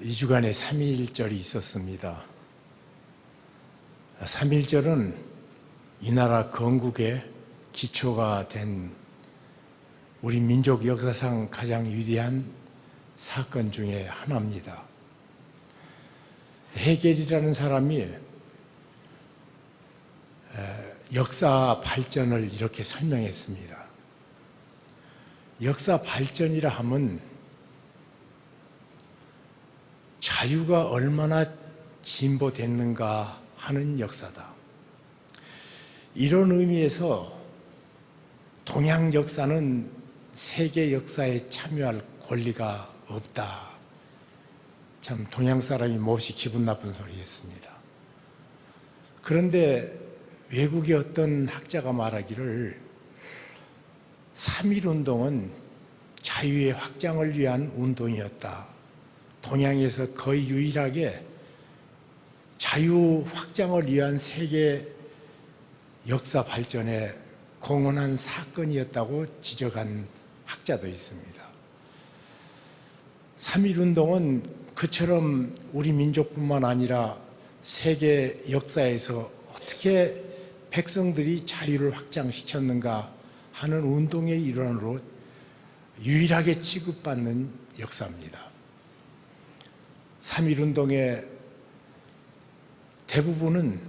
2주간의 삼위일절이 있었습니다. 삼위일절은 이 나라 건국의 기초가 된 우리 민족 역사상 가장 위대한 사건 중에 하나입니다. 헤겔이라는 사람이 역사 발전을 이렇게 설명했습니다. 역사 발전이라 하면 자유가 얼마나 진보됐는가 하는 역사다. 이런 의미에서 동양 역사는 세계 역사에 참여할 권리가 없다. 참 동양 사람이 몹시 기분 나쁜 소리 했습니다. 그런데 외국의 어떤 학자가 말하기를 3.1운동은 자유의 확장을 위한 운동이었다. 동양에서 거의 유일하게 자유 확장을 위한 세계 역사 발전에 공헌한 사건이었다고 지적한 학자도 있습니다. 3.1운동은 그처럼 우리 민족뿐만 아니라 세계 역사에서 어떻게 백성들이 자유를 확장시켰는가 하는 운동의 일환으로 유일하게 취급받는 역사입니다. 3.1운동의 대부분은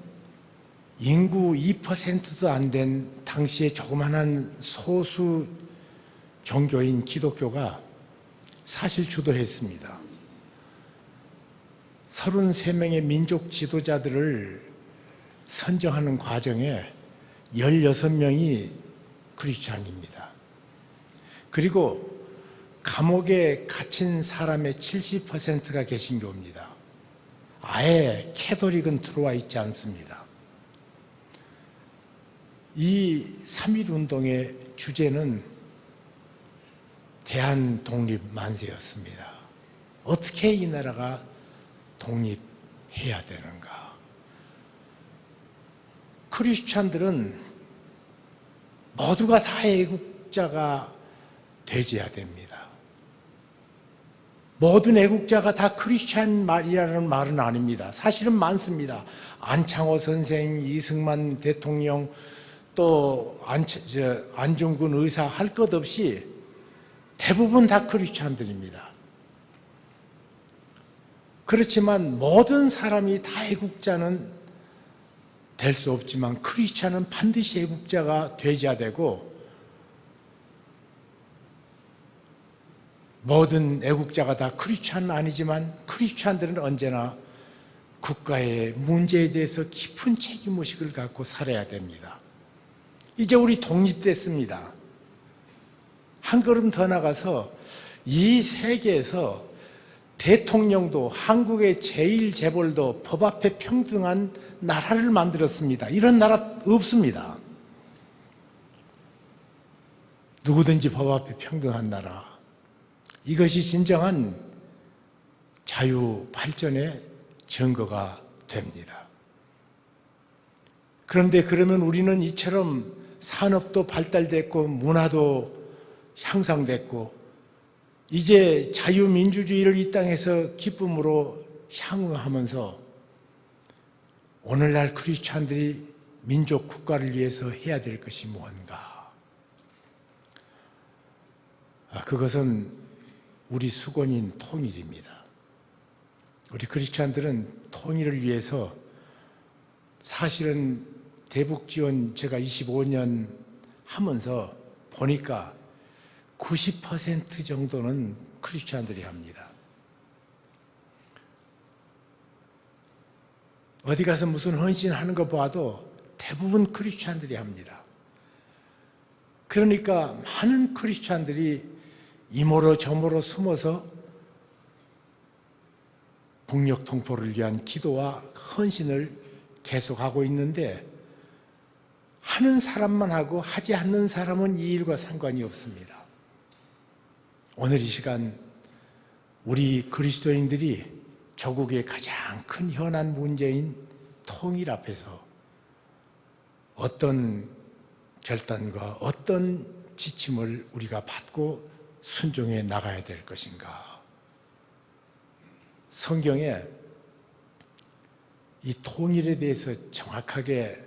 인구 2%도 안 된 당시의 조그마한 소수 종교인 기독교가 사실 주도했습니다. 33명의 민족 지도자들을 선정하는 과정에 16명이 크리스찬입니다. 그리고 감옥에 갇힌 사람의 70%가 개신교입니다. 아예 캐톨릭은 들어와 있지 않습니다. 이 3.1운동의 주제는 대한 독립 만세였습니다. 어떻게 이 나라가 독립해야 되는가? 크리스찬들은 모두가 다 애국자가 되어야 됩니다. 모든 애국자가 다 크리스찬 말이라는 말은 아닙니다. 사실은 많습니다. 안창호 선생, 이승만 대통령, 또 안중근 의사 할 것 없이 대부분 다 크리스찬들입니다. 그렇지만 모든 사람이 다 애국자는 될 수 없지만 크리스찬은 반드시 애국자가 되어야 되고 모든 애국자가 다 크리스찬은 아니지만 크리스찬들은 언제나 국가의 문제에 대해서 깊은 책임의식을 갖고 살아야 됩니다. 이제 우리 독립됐습니다. 한 걸음 더 나가서 이 세계에서 대통령도 한국의 제1재벌도 법 앞에 평등한 나라를 만들었습니다. 이런 나라 없습니다. 누구든지 법 앞에 평등한 나라. 이것이 진정한 자유 발전의 증거가 됩니다. 그런데 그러면 우리는 이처럼 산업도 발달됐고 문화도 향상됐고 이제 자유민주주의를 이 땅에서 기쁨으로 향유하면서 오늘날 크리스찬들이 민족 국가를 위해서 해야 될 것이 뭔가? 그것은 우리 수건인 통일입니다. 우리 크리스찬들은 통일을 위해서 사실은 대북지원 제가 25년 하면서 보니까 90% 정도는 크리스찬들이 합니다. 어디 가서 무슨 헌신하는 거 봐도 대부분 크리스찬들이 합니다. 그러니까 많은 크리스찬들이 이모로 저모로 숨어서 북녘 동포를 위한 기도와 헌신을 계속하고 있는데 하는 사람만 하고 하지 않는 사람은 이 일과 상관이 없습니다. 오늘 이 시간 우리 그리스도인들이 조국의 가장 큰 현안 문제인 통일 앞에서 어떤 결단과 어떤 지침을 우리가 받고 순종해 나가야 될 것인가? 성경에 이 통일에 대해서 정확하게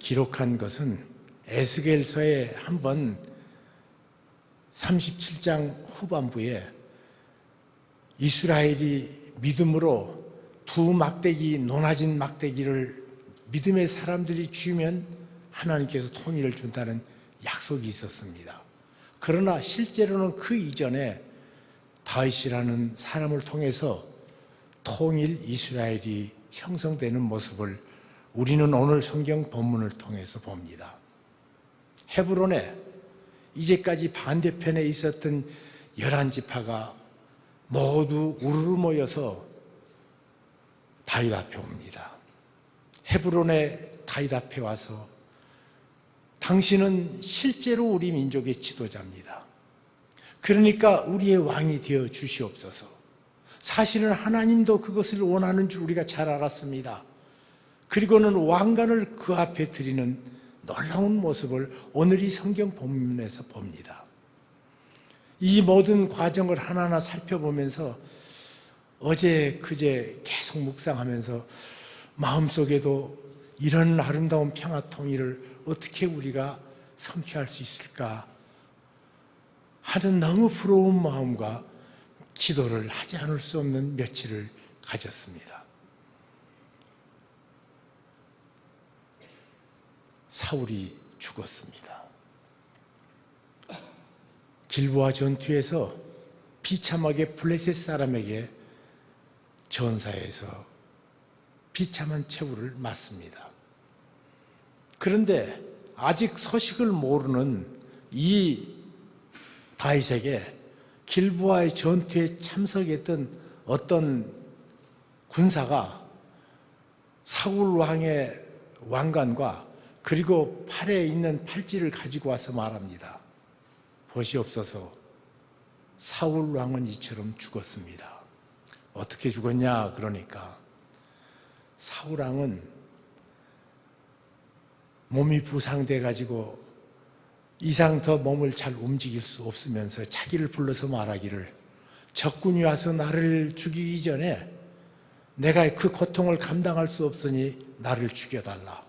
기록한 것은 에스겔서에 한번 37장 후반부에 이스라엘이 믿음으로 두 막대기, 높아진 막대기를 믿음의 사람들이 쥐면 하나님께서 통일을 준다는 약속이 있었습니다. 그러나 실제로는 그 이전에 다윗이라는 사람을 통해서 통일 이스라엘이 형성되는 모습을 우리는 오늘 성경 본문을 통해서 봅니다. 헤브론에 이제까지 반대편에 있었던 11지파가 모두 우르르 모여서 다윗 앞에 옵니다. 헤브론에 다윗 앞에 와서 당신은 실제로 우리 민족의 지도자입니다. 그러니까 우리의 왕이 되어 주시옵소서. 사실은 하나님도 그것을 원하는 줄 우리가 잘 알았습니다. 그리고는 왕관을 그 앞에 드리는 놀라운 모습을 오늘 이 성경 본문에서 봅니다. 이 모든 과정을 하나하나 살펴보면서 어제 그제 계속 묵상하면서 마음속에도 이런 아름다운 평화 통일을 어떻게 우리가 성취할 수 있을까 하는 너무 부러운 마음과 기도를 하지 않을 수 없는 며칠을 가졌습니다. 사울이 죽었습니다. 길보아 전투에서 비참하게 블레셋 사람에게 전사해서 비참한 최후를 맞습니다. 그런데 아직 소식을 모르는 이 다윗에게 길보아의 전투에 참석했던 어떤 군사가 사울 왕의 왕관과 그리고 팔에 있는 팔찌를 가지고 와서 말합니다. 보시옵소서, 사울 왕은 이처럼 죽었습니다. 어떻게 죽었냐 그러니까 사울 왕은 몸이 부상돼 가지고 이상 더 몸을 잘 움직일 수 없으면서 자기를 불러서 말하기를 적군이 와서 나를 죽이기 전에 내가 그 고통을 감당할 수 없으니 나를 죽여달라.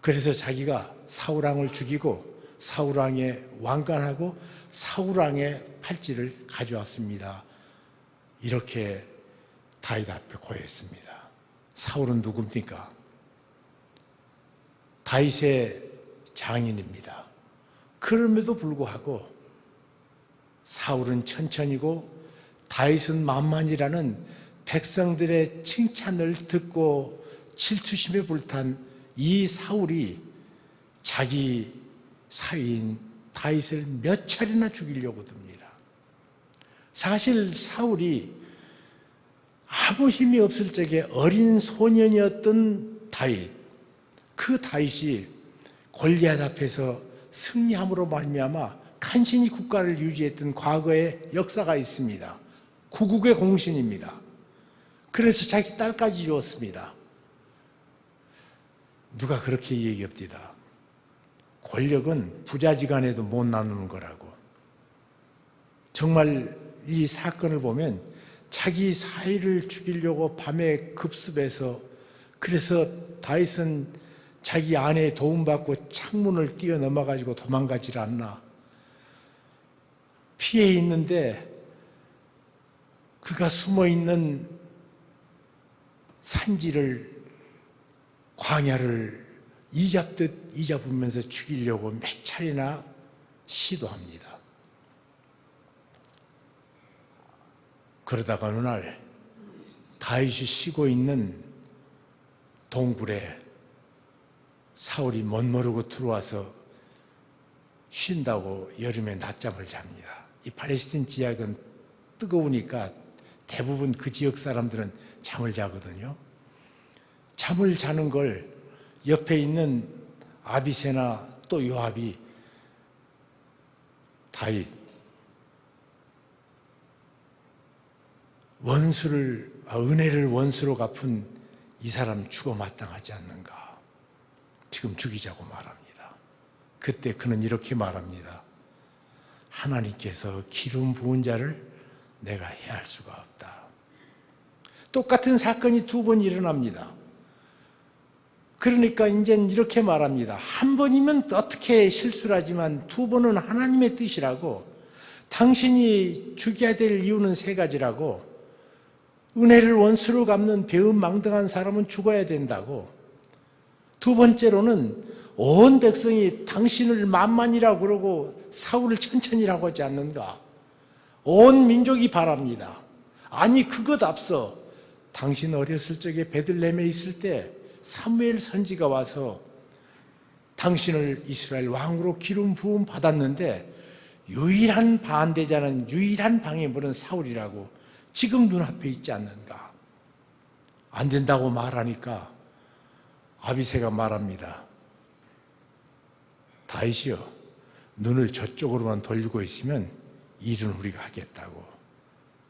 그래서 자기가 사울왕을 죽이고 사울왕의 왕관하고 사울왕의 팔찌를 가져왔습니다. 이렇게 다윗 앞에 고했습니다. 사울은 누굽니까? 다윗의 장인입니다. 그럼에도 불구하고 사울은 천천히고 다윗은 만만이라는 백성들의 칭찬을 듣고 질투심에 불탄 이 사울이 자기 사위인 다윗을 몇 차례나 죽이려고 듭니다. 사실 사울이 아무 힘이 없을 적에 어린 소년이었던 다윗, 그 다윗이 골리앗 앞에서 승리함으로 말미암아 간신히 국가를 유지했던 과거의 역사가 있습니다. 구국의 공신입니다. 그래서 자기 딸까지 주었습니다. 누가 그렇게 얘기합니다. 권력은 부자지간에도 못 나누는 거라고. 정말 이 사건을 보면 자기 사위를 죽이려고 밤에 급습해서 그래서 다윗은 자기 아내의 도움받고 창문을 뛰어넘어가지고 도망가질 않나. 피해 있는데 그가 숨어있는 산지를 광야를 이잡듯 이잡으면서 죽이려고 몇 차례나 시도합니다. 그러다가 어느 날 다윗이 쉬고 있는 동굴에 사울이 멋모르고 들어와서 쉰다고 여름에 낮잠을 잡니다. 이 팔레스틴 지역은 뜨거우니까 대부분 그 지역 사람들은 잠을 자거든요. 잠을 자는 걸 옆에 있는 아비새나 또 요압이 다윗 은혜를 원수로 갚은 이 사람 죽어 마땅하지 않는가? 지금 죽이자고 말합니다. 그때 그는 이렇게 말합니다. 하나님께서 기름 부은 자를 내가 해할 수가 없다. 똑같은 사건이 두 번 일어납니다. 그러니까 이제는 이렇게 말합니다. 한 번이면 어떻게 실수를 하지만 두 번은 하나님의 뜻이라고, 당신이 죽여야 될 이유는 세 가지라고, 은혜를 원수로 갚는 배은망덕한 사람은 죽어야 된다고, 두 번째로는 온 백성이 당신을 만만이라고 그러고 사울을 천천히라고 하지 않는가. 온 민족이 바랍니다. 아니 그것 앞서 당신 어렸을 적에 베들레헴에 있을 때 사무엘 선지가 와서 당신을 이스라엘 왕으로 기름 부음 받았는데 유일한 반대자는, 유일한 방해물은 사울이라고 지금 눈앞에 있지 않는가. 안 된다고 말하니까 아비새가 말합니다. 다윗이여, 눈을 저쪽으로만 돌리고 있으면 일은 우리가 하겠다고.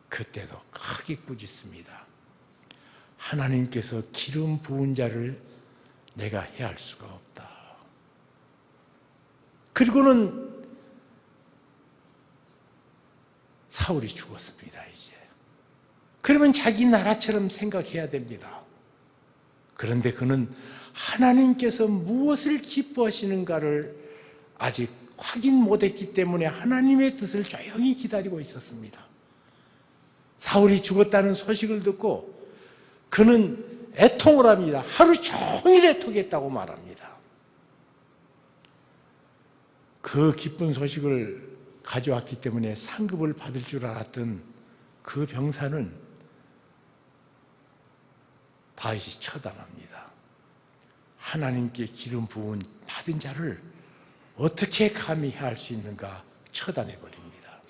그때도 크게 꾸짖습니다. 하나님께서 기름 부은 자를 내가 해할 수가 없다. 그리고는 사울이 죽었습니다. 이제 그러면 자기 나라처럼 생각해야 됩니다. 그런데 그는 하나님께서 무엇을 기뻐하시는가를 아직 확인 못했기 때문에 하나님의 뜻을 조용히 기다리고 있었습니다. 사울이 죽었다는 소식을 듣고 그는 애통을 합니다. 하루 종일 애통했다고 말합니다. 그 기쁜 소식을 가져왔기 때문에 상급을 받을 줄 알았던 그 병사는 다윗이 처단합니다. 하나님께 기름 부은 받은 자를 어떻게 감히 할 수 있는가 처단해버립니다.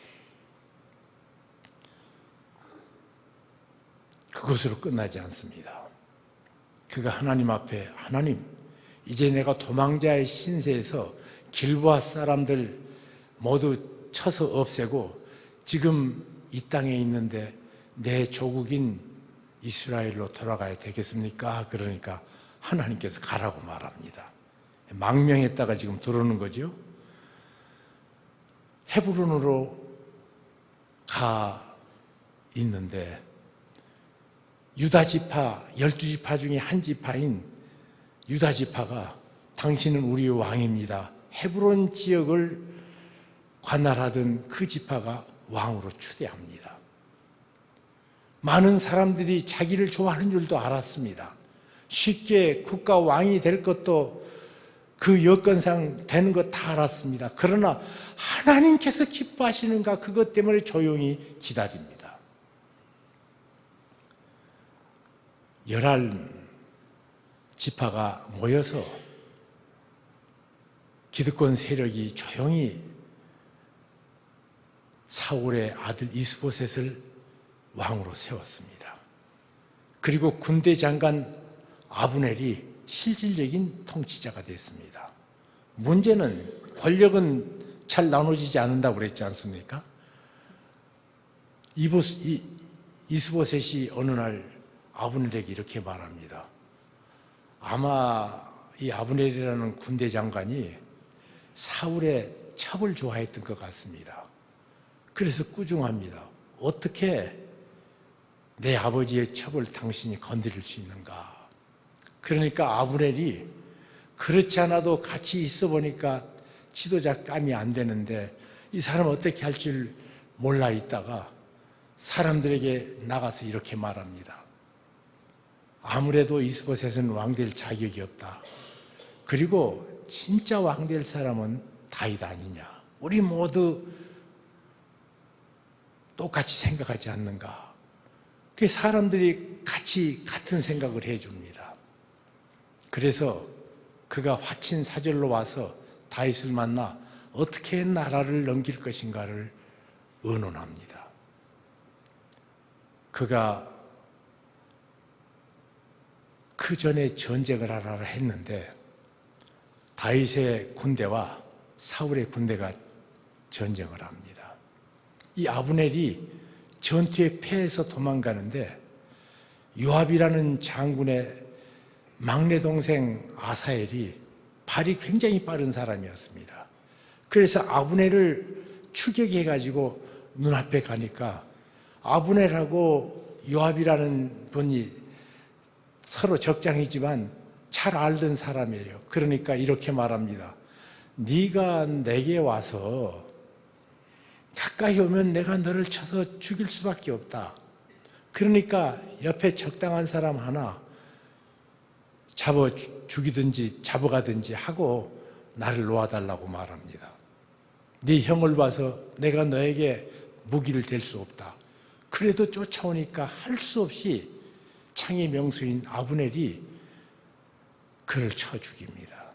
그것으로 끝나지 않습니다. 그가 하나님 앞에, 하나님, 이제 내가 도망자의 신세에서 길보아 사람들 모두 쳐서 없애고 지금 이 땅에 있는데 내 조국인 이스라엘로 돌아가야 되겠습니까? 그러니까 하나님께서 가라고 말합니다. 망명했다가 지금 들어오는 거죠. 헤브론으로 가 있는데 유다 지파, 12지파 중에 한 지파인 유다 지파가 당신은 우리의 왕입니다. 헤브론 지역을 관할하던 그 지파가 왕으로 추대합니다. 많은 사람들이 자기를 좋아하는 줄도 알았습니다. 쉽게 국가 왕이 될 것도 그 여건상 되는 것 다 알았습니다. 그러나 하나님께서 기뻐하시는가 그것 때문에 조용히 기다립니다. 11지파가 모여서 기득권 세력이 조용히 사울의 아들 이스보셋을 왕으로 세웠습니다. 그리고 군대 장관 아브넬이 실질적인 통치자가 됐습니다. 문제는 권력은 잘 나눠지지 않는다고 그랬지 않습니까? 이스보셋이 어느 날 아브넬에게 이렇게 말합니다. 아마 이 아브넬이라는 군대 장관이 사울의 첩을 좋아했던 것 같습니다. 그래서 꾸중합니다. 어떻게 내 아버지의 첩을 당신이 건드릴 수 있는가? 그러니까 아브넬이 그렇지 않아도 같이 있어 보니까 지도자감이 안 되는데 이 사람 어떻게 할 줄 몰라 있다가 사람들에게 나가서 이렇게 말합니다. 아무래도 이스보셋은 왕될 자격이 없다. 그리고 진짜 왕될 사람은 다윗 아니냐. 우리 모두 똑같이 생각하지 않는가. 그 사람들이 같이 같은 생각을 해줍니다. 그래서 그가 화친 사절로 와서 다윗을 만나 어떻게 나라를 넘길 것인가를 의논합니다. 그가 그 전에 전쟁을 하라 했는데 다윗의 군대와 사울의 군대가 전쟁을 합니다. 이 아브넬이 전투에 패해서 도망가는데 요압이라는 장군의 막내 동생 아사엘이 발이 굉장히 빠른 사람이었습니다. 그래서 아브넬을 추격해가지고 눈앞에 가니까 아브넬하고 요압이라는 분이 서로 적장이지만 잘 알던 사람이에요. 그러니까 이렇게 말합니다. 네가 내게 와서 가까이 오면 내가 너를 쳐서 죽일 수밖에 없다. 그러니까 옆에 적당한 사람 하나 잡아 죽이든지 잡아가든지 하고 나를 놓아달라고 말합니다. 네 형을 봐서 내가 너에게 무기를 댈 수 없다. 그래도 쫓아오니까 할 수 없이 창의 명수인 아브넬이 그를 쳐 죽입니다.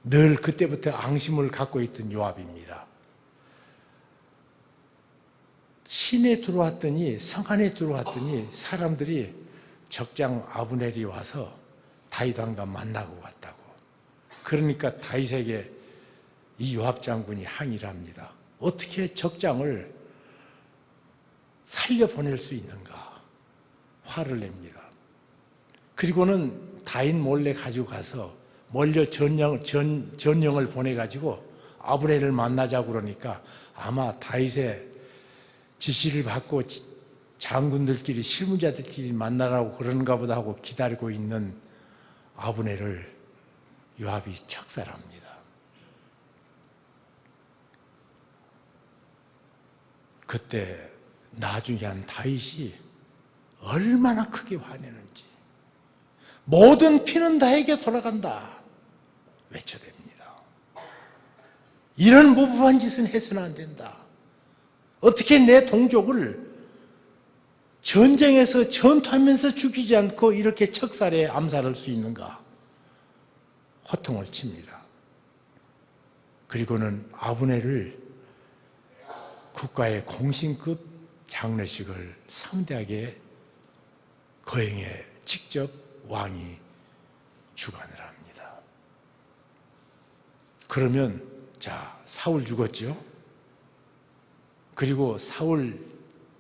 늘 그때부터 앙심을 갖고 있던 요압입니다. 시내 들어왔더니, 성 안에 들어왔더니 사람들이 적장 아브넬이 와서 다윗 왕과 만나고 갔다고. 그러니까 다윗에게 이 요압 장군이 항의를 합니다. 어떻게 적장을 살려보낼 수 있는가? 화를 냅니다. 그리고는 다윗 몰래 가지고 가서 몰려 전령을 보내가지고 아브넬을 만나자고 그러니까 아마 다윗의 지시를 받고 장군들끼리 실무자들끼리 만나라고 그런가 보다 하고 기다리고 있는 아브넬을 요압이 척살합니다. 그때 나중에 한 다윗이 얼마나 크게 화내는지, 모든 피는 나에게 돌아간다 외쳐댑니다. 이런 무법한 짓은 해서는 안 된다. 어떻게 내 동족을 전쟁에서 전투하면서 죽이지 않고 이렇게 척살에 암살할 수 있는가? 호통을 칩니다. 그리고는 아브넬을 국가의 공신급 장례식을 성대하게 거행해 직접 왕이 주관을 합니다. 그러면 자, 사울 죽었죠? 그리고 사울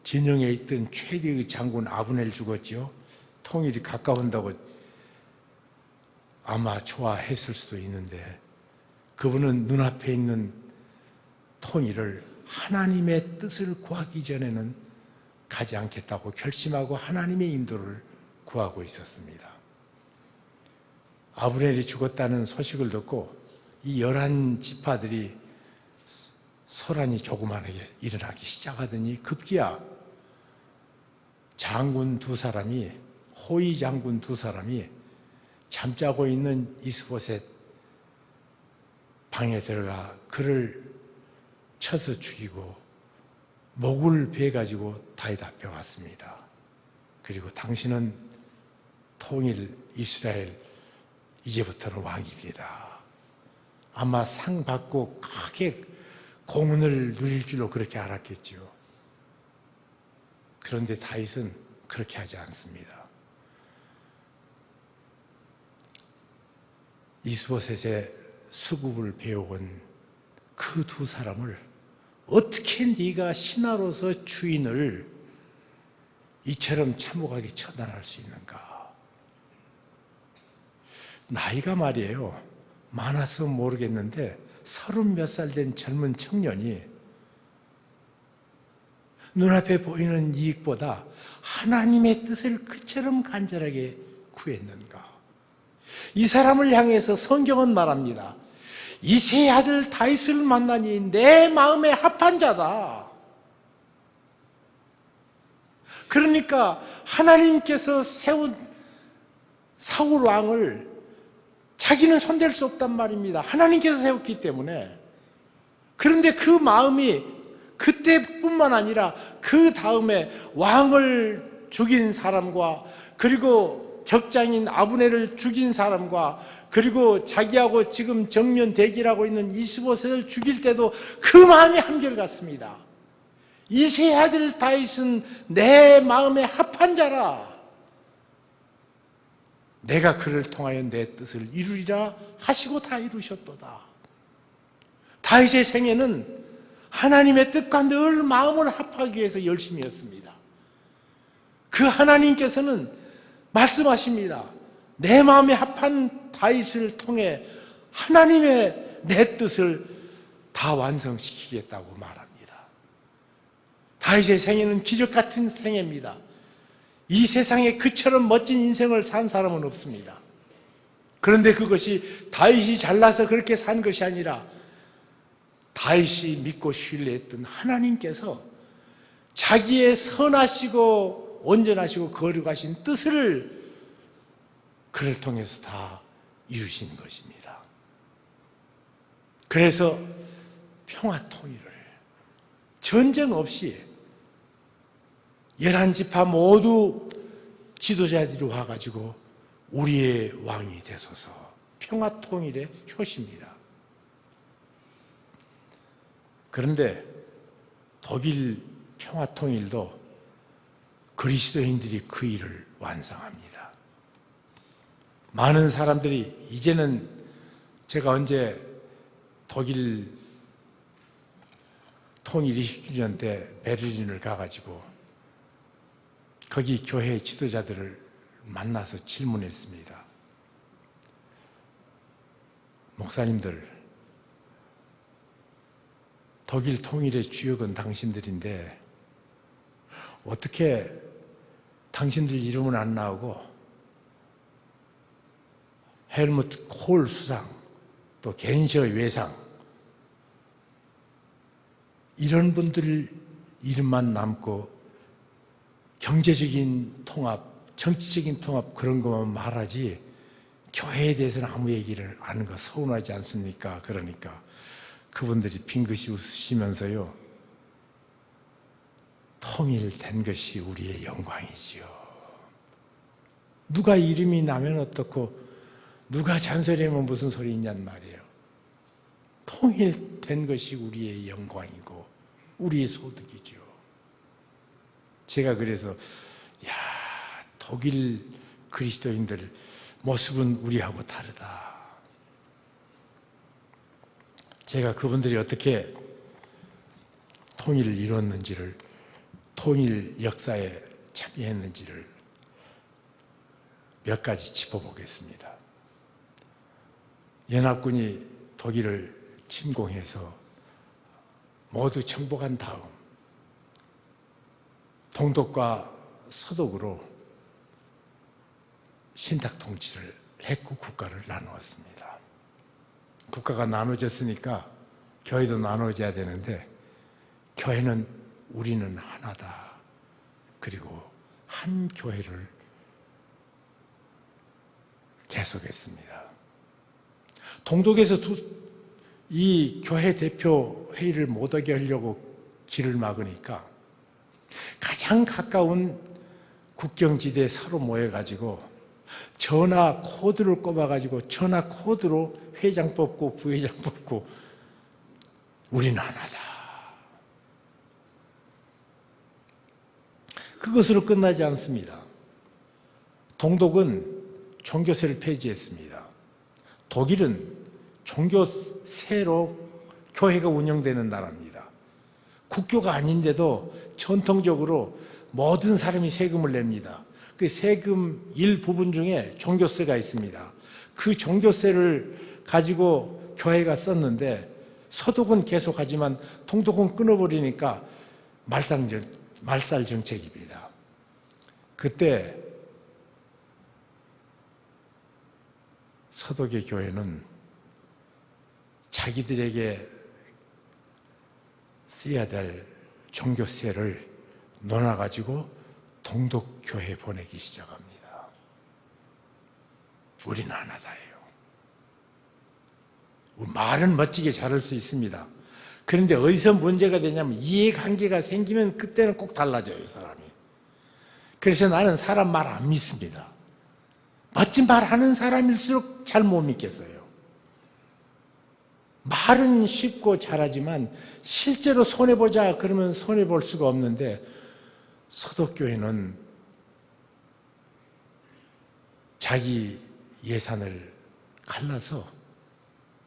진영에 있던 최대의 장군 아브넬 죽었죠? 통일이 가까운다고 아마 좋아했을 수도 있는데 그분은 눈앞에 있는 통일을 하나님의 뜻을 구하기 전에는 가지 않겠다고 결심하고 하나님의 인도를 구하고 있었습니다. 아브넬이 죽었다는 소식을 듣고 이 11지파들이 소란이 조그만하게 일어나기 시작하더니 급기야 장군 두 사람이, 호위 장군 두 사람이 잠자고 있는 이스보셋 방에 들어가 그를 쳐서 죽이고 목을 베가지고 다윗 앞에 왔습니다. 그리고 당신은 통일 이스라엘 이제부터는 왕입니다. 아마 상 받고 크게 공헌을 누릴 줄로 그렇게 알았겠죠. 그런데 다윗은 그렇게 하지 않습니다. 이스보셋의 수급을 배워온 그 두 사람을 어떻게 네가 신하로서 주인을 이처럼 참혹하게 처단할 수 있는가? 나이가 말이에요, 많아서 모르겠는데 30몇 살 된 젊은 청년이 눈앞에 보이는 이익보다 하나님의 뜻을 그처럼 간절하게 구했는가? 이 사람을 향해서 성경은 말합니다. 이새의 아들 다윗을 만나니 내 마음에 합한 자다. 그러니까 하나님께서 세운 사울 왕을 자기는 손댈 수 없단 말입니다. 하나님께서 세웠기 때문에. 그런데 그 마음이 그때뿐만 아니라 그 다음에 왕을 죽인 사람과 그리고 적장인 아브넬을 죽인 사람과 그리고 자기하고 지금 정면 대기하고 있는 이스보셋을 죽일 때도 그 마음이 한결같습니다. 이새의 아들 다윗은 내 마음에 합한 자라. 내가 그를 통하여 내 뜻을 이루리라 하시고 다 이루셨도다. 다윗의 생애는 하나님의 뜻과 늘 마음을 합하기 위해서 열심히 했습니다. 그 하나님께서는 말씀하십니다. 내 마음에 합한 다윗을 통해 하나님의 내 뜻을 다 완성시키겠다고 말합니다. 다윗의 생애는 기적 같은 생애입니다. 이 세상에 그처럼 멋진 인생을 산 사람은 없습니다. 그런데 그것이 다윗이 잘나서 그렇게 산 것이 아니라 다윗이 믿고 신뢰했던 하나님께서 자기의 선하시고 온전하시고 거룩하신 뜻을 그를 통해서 다 이루신 것입니다. 그래서 평화 통일을 전쟁 없이 11지파 모두 지도자들이 와가지고 우리의 왕이 되소서, 평화 통일의 효시입니다. 그런데 독일 평화 통일도 그리스도인들이 그 일을 완성합니다. 많은 사람들이 이제는 제가 언제 독일 통일 20주년 때 베를린을 가가지고 거기 교회 지도자들을 만나서 질문했습니다. 목사님들, 독일 통일의 주역은 당신들인데 어떻게 당신들 이름은 안 나오고 헬무트 콜 수상, 또 겐셔 외상, 이런 분들 이름만 남고 경제적인 통합, 정치적인 통합 그런 것만 말하지 교회에 대해서는 아무 얘기를 안 하는 거 서운하지 않습니까? 그러니까 그분들이 빙긋이 웃으시면서요, 통일된 것이 우리의 영광이지요. 누가 이름이 나면 어떻고 누가 잔소리하면 무슨 소리 있냔 말이에요. 통일된 것이 우리의 영광이고 우리의 소득이죠. 제가 그래서 야, 독일 그리스도인들 모습은 우리하고 다르다. 제가 그분들이 어떻게 통일을 이뤘는지를, 통일 역사에 참여했는지를 몇 가지 짚어보겠습니다. 연합군이 독일을 침공해서 모두 정복한 다음 동독과 서독으로 신탁 통치를 했고 국가를 나누었습니다. 국가가 나눠졌으니까 교회도 나눠져야 되는데 교회는 우리는 하나다. 그리고 한 교회를 계속했습니다. 동독에서 이 교회 대표 회의를 못하게 하려고 길을 막으니까 가장 가까운 국경지대에 서로 모여가지고 전화 코드를 꼽아가지고 전화 코드로 회장 뽑고 부회장 뽑고 우리는 하나다. 그것으로 끝나지 않습니다. 동독은 종교세를 폐지했습니다. 독일은 종교세로 교회가 운영되는 나라입니다. 국교가 아닌데도 전통적으로 모든 사람이 세금을 냅니다. 그 세금 일부분 중에 종교세가 있습니다. 그 종교세를 가지고 교회가 썼는데 서독은 계속하지만 동독은 끊어버리니까 말살 정책입니다. 그때 서독의 교회는 자기들에게 써야 될 종교세를 넣어가지고 동독교회에 보내기 시작합니다. 우리는 하나다예요. 말은 멋지게 잘할 수 있습니다. 그런데 어디서 문제가 되냐면 이해관계가 생기면 그때는 꼭 달라져요, 사람이. 그래서 나는 사람 말 안 믿습니다. 멋진 말 하는 사람일수록 잘 못 믿겠어요. 말은 쉽고 잘하지만 실제로 손해보자 그러면 손해볼 수가 없는데 서독교회는 자기 예산을 갈라서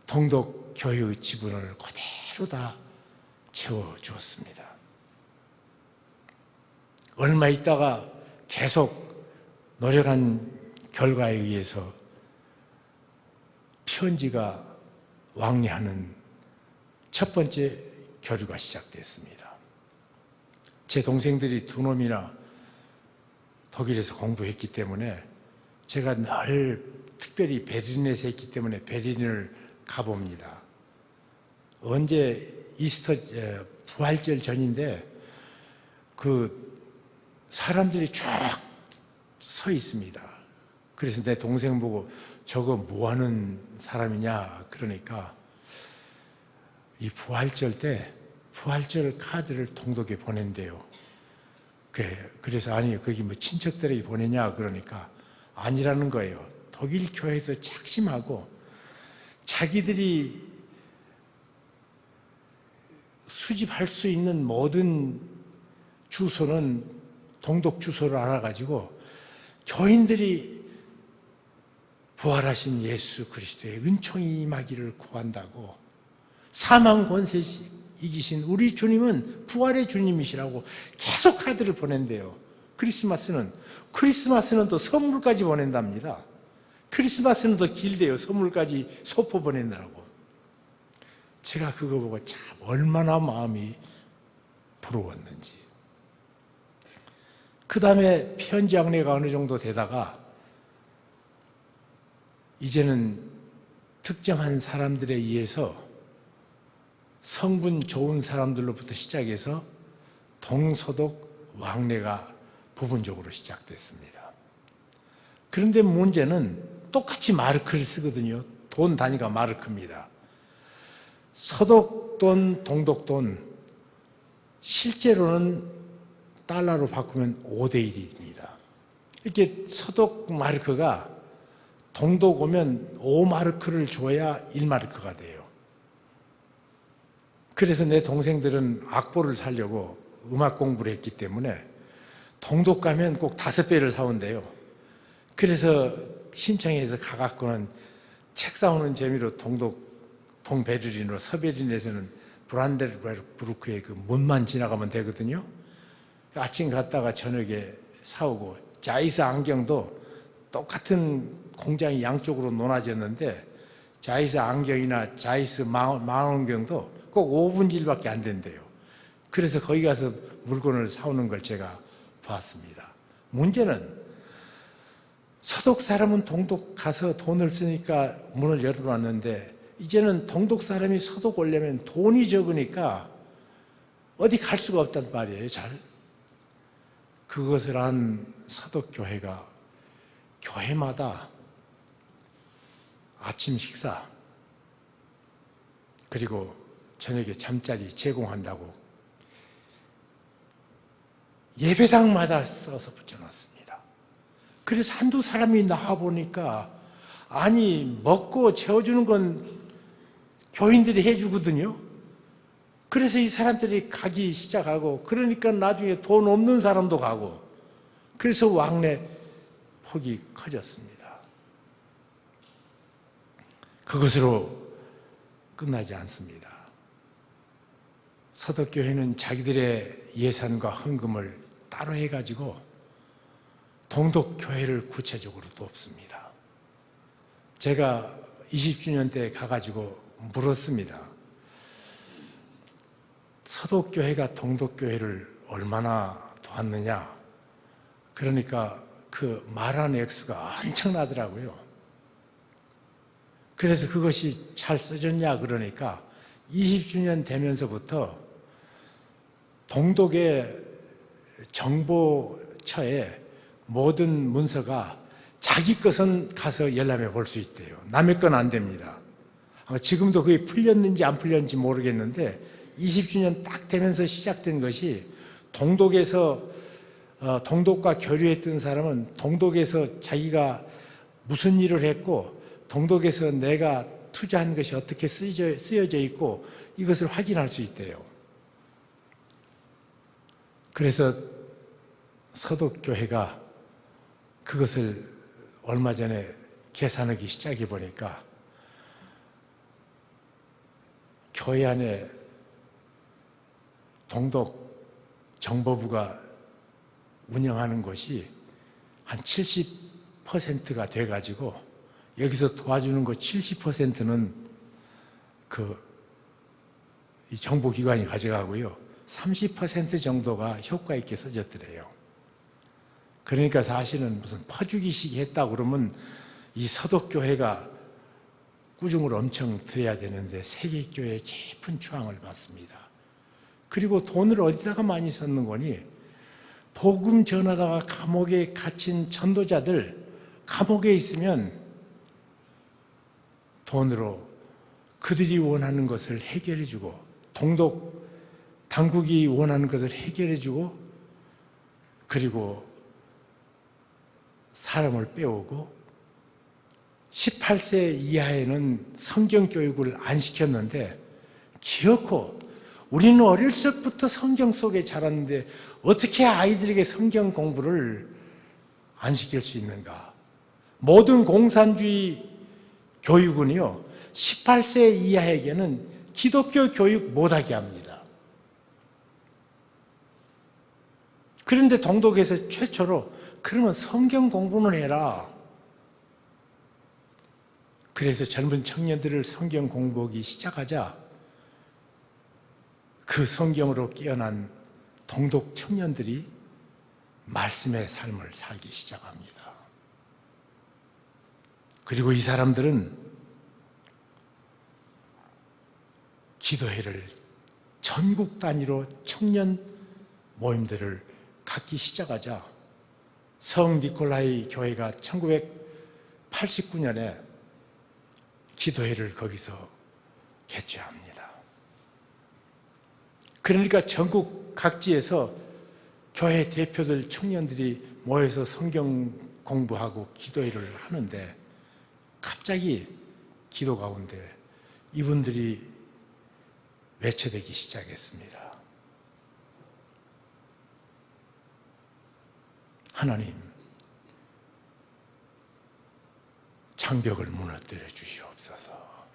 동독교회의 지분을 그대로 다 채워주었습니다. 얼마 있다가 계속 노력한 결과에 의해서 편지가 왕래하는 첫 번째 교류가 시작됐습니다. 제 동생들이 두 놈이나 독일에서 공부했기 때문에 제가 늘 특별히 베를린에서 했기 때문에 베를린을 가봅니다. 언제 이스터 부활절 전인데 그 사람들이 쫙 서 있습니다. 그래서 내 동생 보고 저거 뭐 하는 사람이냐 그러니까 이 부활절 때 부활절 카드를 동독에 보낸대요. 그래서 아니 거기 뭐 친척들에게 보내냐 그러니까 아니라는 거예요. 독일 교회에서 착심하고 자기들이 수집할 수 있는 모든 주소는 동독 주소를 알아가지고 교인들이 부활하신 예수 그리스도의 은총이 임하기를 구한다고 사망 권세 이기신 우리 주님은 부활의 주님이시라고 계속 카드를 보낸대요. 크리스마스는 또 선물까지 보낸답니다. 크리스마스는 더 길대요. 선물까지 소포 보낸다고. 제가 그거 보고 참 얼마나 마음이 부러웠는지. 그 다음에 편지 안내가 어느 정도 되다가 이제는 특정한 사람들에 의해서 성분 좋은 사람들로부터 시작해서 동서독 왕래가 부분적으로 시작됐습니다. 그런데 문제는 똑같이 마르크를 쓰거든요. 돈 단위가 마르크입니다. 서독돈, 동독돈 실제로는 달러로 바꾸면 5대 1입니다. 이렇게 서독 마르크가 동독 오면 5마르크를 줘야 1마르크가 돼요. 그래서 내 동생들은 악보를 사려고 음악 공부를 했기 때문에 동독 가면 꼭 5배를 사온대요. 그래서 신청해서 가갖고는 책 사오는 재미로 동베를린으로 서베를린에서는 브란덴부르크의 그 문만 지나가면 되거든요. 아침 갔다가 저녁에 사오고 자이스 안경도 똑같은 공장이 양쪽으로 놓아졌는데 자이스 안경이나 자이스 망원경도 꼭 5분질밖에 안 된대요. 그래서 거기 가서 물건을 사오는 걸 제가 봤습니다. 문제는 서독 사람은 동독 가서 돈을 쓰니까 문을 열어놨는데 이제는 동독 사람이 서독 오려면 돈이 적으니까 어디 갈 수가 없단 말이에요. 잘. 그것을 한 서독 교회가 교회마다 아침 식사 그리고 저녁에 잠자리 제공한다고 예배당마다 써서 붙여놨습니다. 그래서 한두 사람이 나와보니까 아니 먹고 채워주는 건 교인들이 해주거든요. 그래서 이 사람들이 가기 시작하고 그러니까 나중에 돈 없는 사람도 가고 그래서 왕래 폭이 커졌습니다. 그것으로 끝나지 않습니다. 서독교회는 자기들의 예산과 헌금을 따로 해가지고 동독교회를 구체적으로 돕습니다. 제가 20주년 때 가가지고 물었습니다. 서독교회가 동독교회를 얼마나 도왔느냐? 그러니까 그 말하는 액수가 엄청나더라고요. 그래서 그것이 잘 써졌냐 그러니까 20주년 되면서부터 동독의 정보처에 모든 문서가 자기 것은 가서 열람해 볼 수 있대요. 남의 건 안 됩니다. 지금도 그게 풀렸는지 안 풀렸는지 모르겠는데 20주년 딱 되면서 시작된 것이 동독에서 동독과 교류했던 사람은 동독에서 자기가 무슨 일을 했고 동독에서 내가 투자한 것이 어떻게 쓰여져 있고 이것을 확인할 수 있대요. 그래서 서독교회가 그것을 얼마 전에 계산하기 시작해 보니까 교회 안에 동독 정보부가 운영하는 것이 한 70%가 돼가지고 여기서 도와주는 거 70%는 이 정보기관이 가져가고요. 30% 정도가 효과 있게 써졌더래요. 그러니까 사실은 무슨 퍼주기식 했다 그러면 이 서독교회가 꾸중을 엄청 드려야 되는데 세계교회의 깊은 추앙을 받습니다. 그리고 돈을 어디다가 많이 썼는 거니? 복음 전하다가 감옥에 갇힌 전도자들, 감옥에 있으면 돈으로 그들이 원하는 것을 해결해주고, 동독 당국이 원하는 것을 해결해주고, 그리고 사람을 빼오고, 18세 이하에는 성경 교육을 안 시켰는데, 기어코 우리는 어릴 적부터 성경 속에 자랐는데 어떻게 아이들에게 성경 공부를 안 시킬 수 있는가? 모든 공산주의 교육은요, 18세 이하에게는 기독교 교육 못하게 합니다. 그런데 동독에서 최초로 그러면 성경 공부는 해라. 그래서 젊은 청년들을 성경 공부하기 시작하자 그 성경으로 깨어난 동독 청년들이 말씀의 삶을 살기 시작합니다. 그리고 이 사람들은 기도회를 전국 단위로 청년 모임들을 갖기 시작하자 성 니콜라이 교회가 1989년에 기도회를 거기서 개최합니다. 그러니까 전국 각지에서 교회 대표들, 청년들이 모여서 성경 공부하고 기도회를 하는데 갑자기 기도 가운데 이분들이 외쳐대기 시작했습니다. 하나님, 장벽을 무너뜨려 주시옵소서.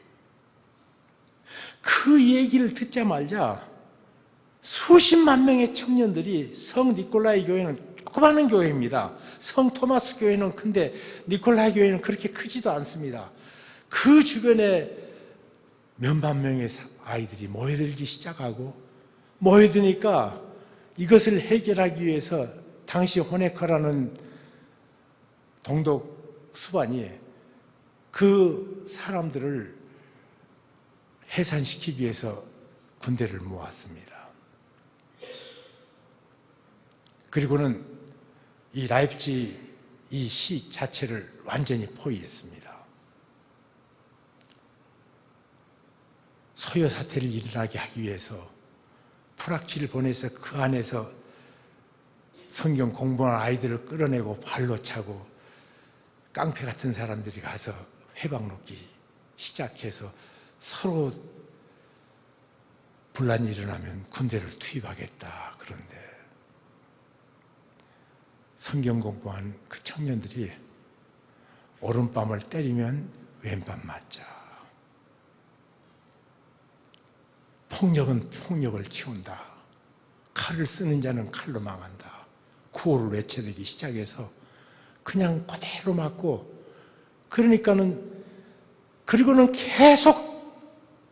그 얘기를 듣자마자 수십만 명의 청년들이 성 니콜라이 교회는 조그마한 교회입니다. 성 토마스 교회는 큰데 니콜라이 교회는 그렇게 크지도 않습니다. 그 주변에 몇만 명의 아이들이 모여들기 시작하고 모여드니까 이것을 해결하기 위해서 당시 호네커라는 동독 수반이 그 사람들을 해산시키기 위해서 군대를 모았습니다. 그리고는 이 라입지 이 시 자체를 완전히 포위했습니다. 소요 사태를 일어나게 하기 위해서 풀악지를 보내서 그 안에서 성경 공부하는 아이들을 끌어내고 발로 차고 깡패 같은 사람들이 가서 회방 놓기 시작해서 서로 분란이 일어나면 군대를 투입하겠다. 그런데 성경 공부한 그 청년들이 오른밤을 때리면 왼밤 맞자. 폭력은 폭력을 키운다. 칼을 쓰는 자는 칼로 망한다. 구호를 외쳐대기 시작해서 그냥 그대로 맞고, 그리고는 계속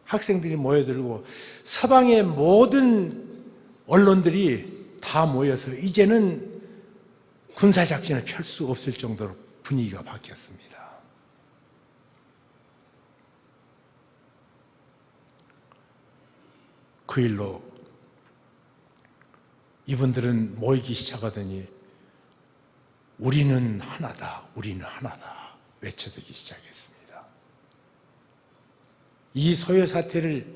학생들이 모여들고 서방의 모든 언론들이 다 모여서 이제는 군사작전을 펼 수 없을 정도로 분위기가 바뀌었습니다. 그 일로 이분들은 모이기 시작하더니 우리는 하나다, 우리는 하나다 외쳐대기 시작했습니다. 이 소요 사태를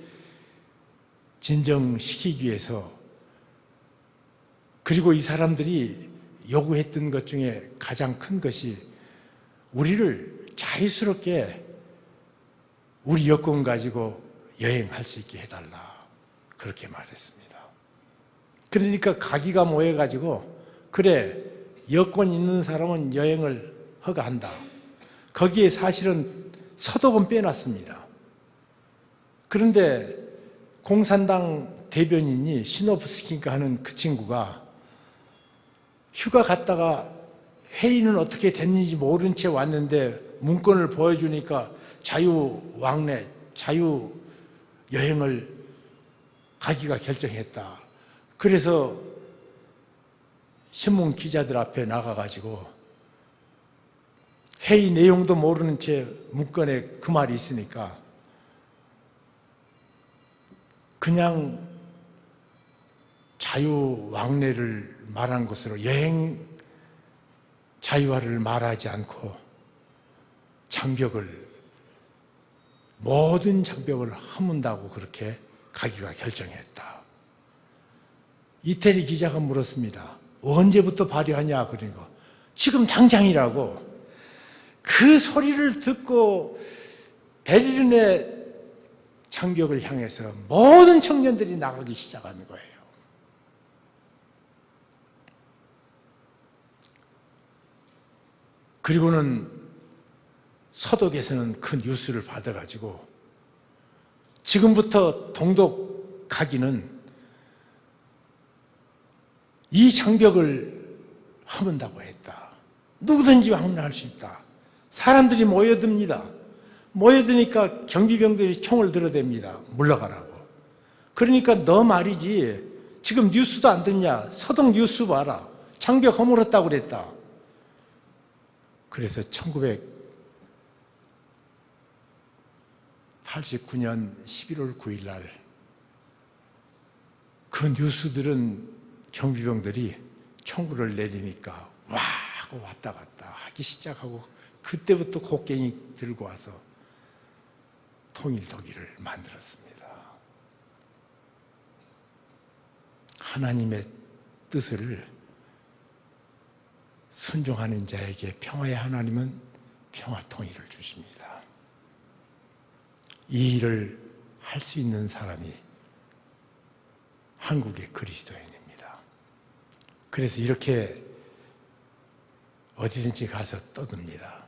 진정시키기 위해서, 그리고 이 사람들이 요구했던 것 중에 가장 큰 것이 우리를 자유스럽게 우리 여권 가지고 여행할 수 있게 해달라, 그렇게 말했습니다. 그러니까 가기가 모여가지고 그래, 여권 있는 사람은 여행을 허가한다. 거기에 사실은 서독은 빼놨습니다. 그런데 공산당 대변인이 시노프스키인가 하는 그 친구가 휴가 갔다가 회의는 어떻게 됐는지 모른 채 왔는데 문건을 보여주니까 자유왕래, 자유여행을 가기가 결정했다. 그래서 신문 기자들 앞에 나가가지고 회의 내용도 모르는 채 문건에 그 말이 있으니까 그냥 자유왕래를 말한 것으로 여행 자유화를 말하지 않고 장벽을, 모든 장벽을 허문다고 그렇게 가기가 결정했다. 이태리 기자가 물었습니다. 언제부터 발효하냐? 그러니까 지금 당장이라고. 그 소리를 듣고 베를린의 장벽을 향해서 모든 청년들이 나가기 시작하는 거예요. 그리고는 서독에서는 그 뉴스를 받아가지고 지금부터 동독 가기는 이 장벽을 허문다고 했다. 누구든지 왕래할 수 있다. 사람들이 모여듭니다. 모여드니까 경비병들이 총을 들어댑니다. 물러가라고. 그러니까 너 말이지 지금 뉴스도 안 듣냐? 서독 뉴스 봐라. 장벽 허물었다고 그랬다. 그래서 1989년 11월 9일 날 그 뉴스들은 경비병들이 총구를 내리니까 와 하고 왔다 갔다 하기 시작하고 그때부터 곡괭이 들고 와서 통일 독일을 만들었습니다. 하나님의 뜻을 순종하는 자에게 평화의 하나님은 평화 통일을 주십니다. 이 일을 할 수 있는 사람이 한국의 그리스도인입니다. 그래서 이렇게 어디든지 가서 떠듭니다.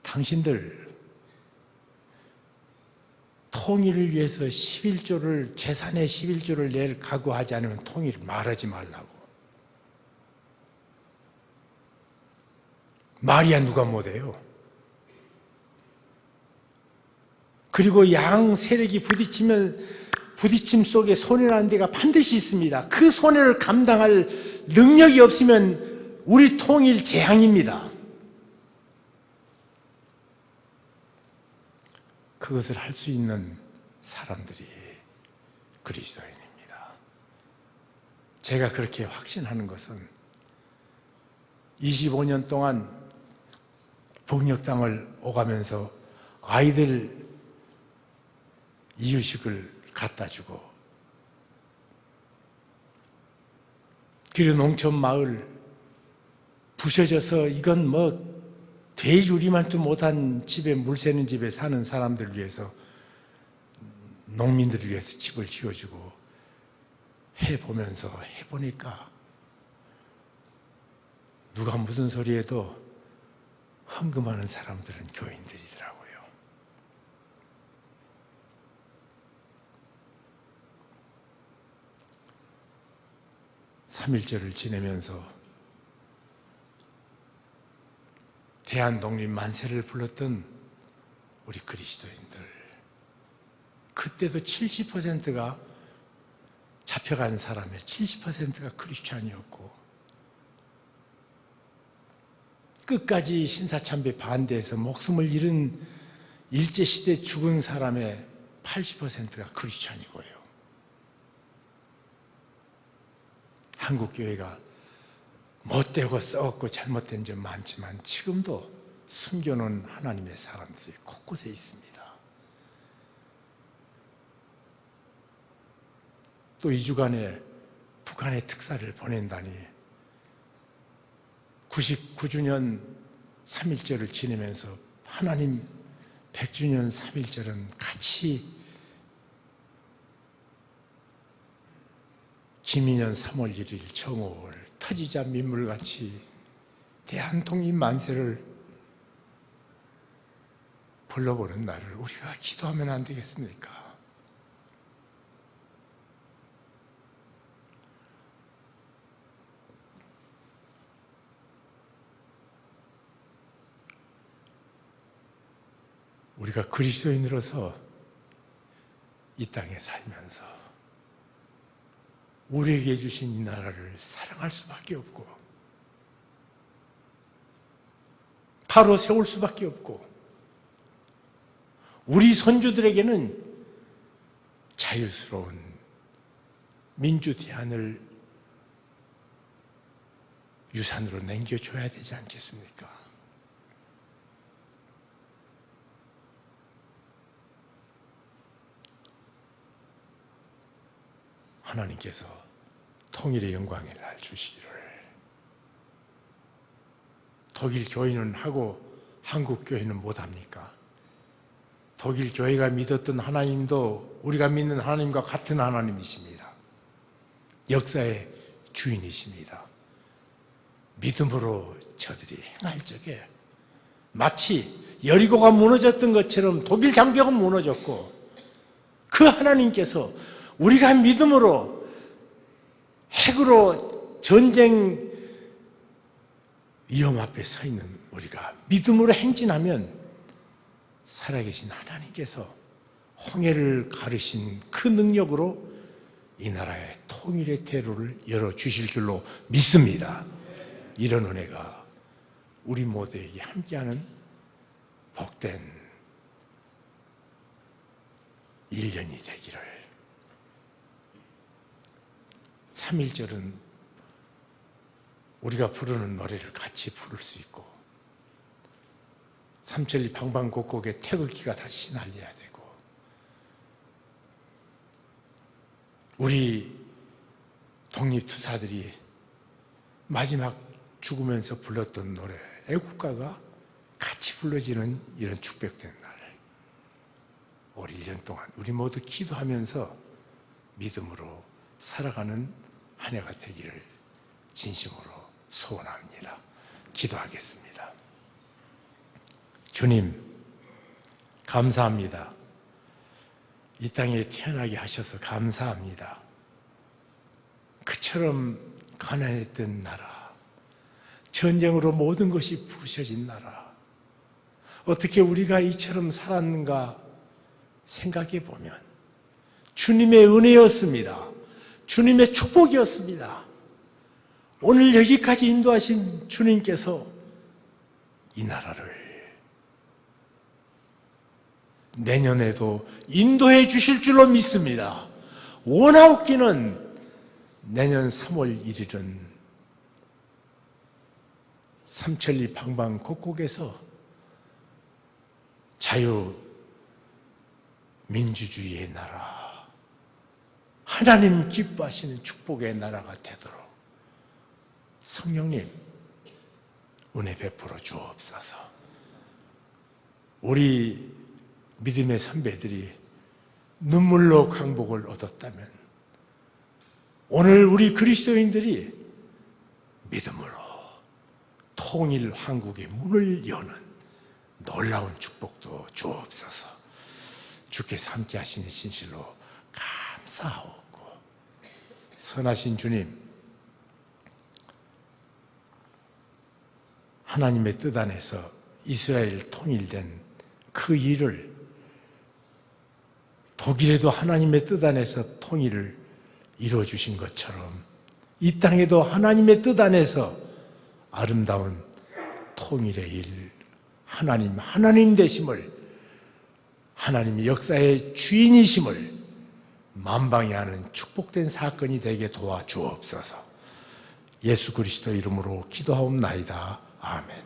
당신들 통일을 위해서 11조를, 재산의 11조를 낼 각오하지 않으면 통일을 말하지 말라고. 말이야 누가 못해요. 그리고 양 세력이 부딪힘 속에 손해라는 데가 반드시 있습니다. 그 손해를 감당할 능력이 없으면 우리 통일 재앙입니다. 그것을 할 수 있는 사람들이 그리스도인입니다. 제가 그렇게 확신하는 것은 25년 동안 북녘 땅을 오가면서 아이들 이유식을 갖다 주고, 그리고 농촌 마을 부셔져서 이건 뭐 돼지우리만도 못한 집에, 물 새는 집에 사는 사람들을 위해서, 농민들을 위해서 집을 지어주고 해보면서 해보니까 누가 무슨 소리 해도 헌금하는 사람들은 교인들이더라고요. 삼일절을 지내면서 대한독립 만세를 불렀던 우리 그리스도인들, 그때도 70%가 잡혀간 사람의 70%가 크리스찬이었고, 끝까지 신사참배 반대해서 목숨을 잃은 일제시대 죽은 사람의 80%가 크리스찬이고요. 한국교회가 못되고 썩었고 잘못된 점 많지만 지금도 숨겨놓은 하나님의 사람들이 곳곳에 있습니다. 또 2주간의 북한의 특사를 보낸다니, 99주년 3.1절을 지내면서 하나님 100주년 3.1절은 같이 김인년 3월 1일 정오를 터지자 민물같이 대한통일 만세를 불러보는 날을 우리가 기도하면 안 되겠습니까? 우리가 그리스도인으로서 이 땅에 살면서 우리에게 주신 이 나라를 사랑할 수밖에 없고 바로 세울 수밖에 없고 우리 선조들에게는 자유스러운 민주 대안을 유산으로 남겨줘야 되지 않겠습니까? 하나님께서 통일의 영광의 날 주시기를 독일 교회는 하고 한국 교회는 못합니까? 독일 교회가 믿었던 하나님도 우리가 믿는 하나님과 같은 하나님이십니다. 역사의 주인이십니다. 믿음으로 저들이 행할 적에 마치 여리고가 무너졌던 것처럼 독일 장벽은 무너졌고 그 하나님께서 우리가 믿음으로 핵으로 전쟁 위험 앞에 서 있는 우리가 믿음으로 행진하면 살아계신 하나님께서 홍해를 가르신 그 능력으로 이 나라의 통일의 대로를 열어주실 줄로 믿습니다. 이런 은혜가 우리 모두에게 함께하는 복된 1년이 되기를. 3.1절은 우리가 부르는 노래를 같이 부를 수 있고 삼천리 방방곡곡에 태극기가 다시 날려야 되고 우리 독립투사들이 마지막 죽으면서 불렀던 노래 애국가가 같이 불러지는 이런 축복된 날 올 1년 동안 우리 모두 기도하면서 믿음으로 살아가는 한 해가 되기를 진심으로 소원합니다. 기도하겠습니다. 주님, 감사합니다. 이 땅에 태어나게 하셔서 감사합니다. 그처럼 가난했던 나라, 전쟁으로 모든 것이 부셔진 나라, 어떻게 우리가 이처럼 살았는가 생각해 보면 주님의 은혜였습니다. 주님의 축복이었습니다. 오늘 여기까지 인도하신 주님께서 이 나라를 내년에도 인도해 주실 줄로 믿습니다. 원하옵기는 내년 3월 1일은 삼천리 방방곡곡에서 자유 민주주의의 나라, 하나님 기뻐하시는 축복의 나라가 되도록 성령님 은혜 베풀어 주옵소서. 우리 믿음의 선배들이 눈물로 강복을 얻었다면 오늘 우리 그리스도인들이 믿음으로 통일 한국의 문을 여는 놀라운 축복도 주옵소서. 주께서 함께 하시는 진실로 감사하옵고 선하신 주님, 하나님의 뜻 안에서 이스라엘 통일된 그 일을 독일에도 하나님의 뜻 안에서 통일을 이루어주신 것처럼 이 땅에도 하나님의 뜻 안에서 아름다운 통일의 일, 하나님 되심을, 하나님이 역사의 주인이심을 만방에 하는 축복된 사건이 되게 도와주옵소서. 예수 그리스도 이름으로 기도하옵나이다. 아멘.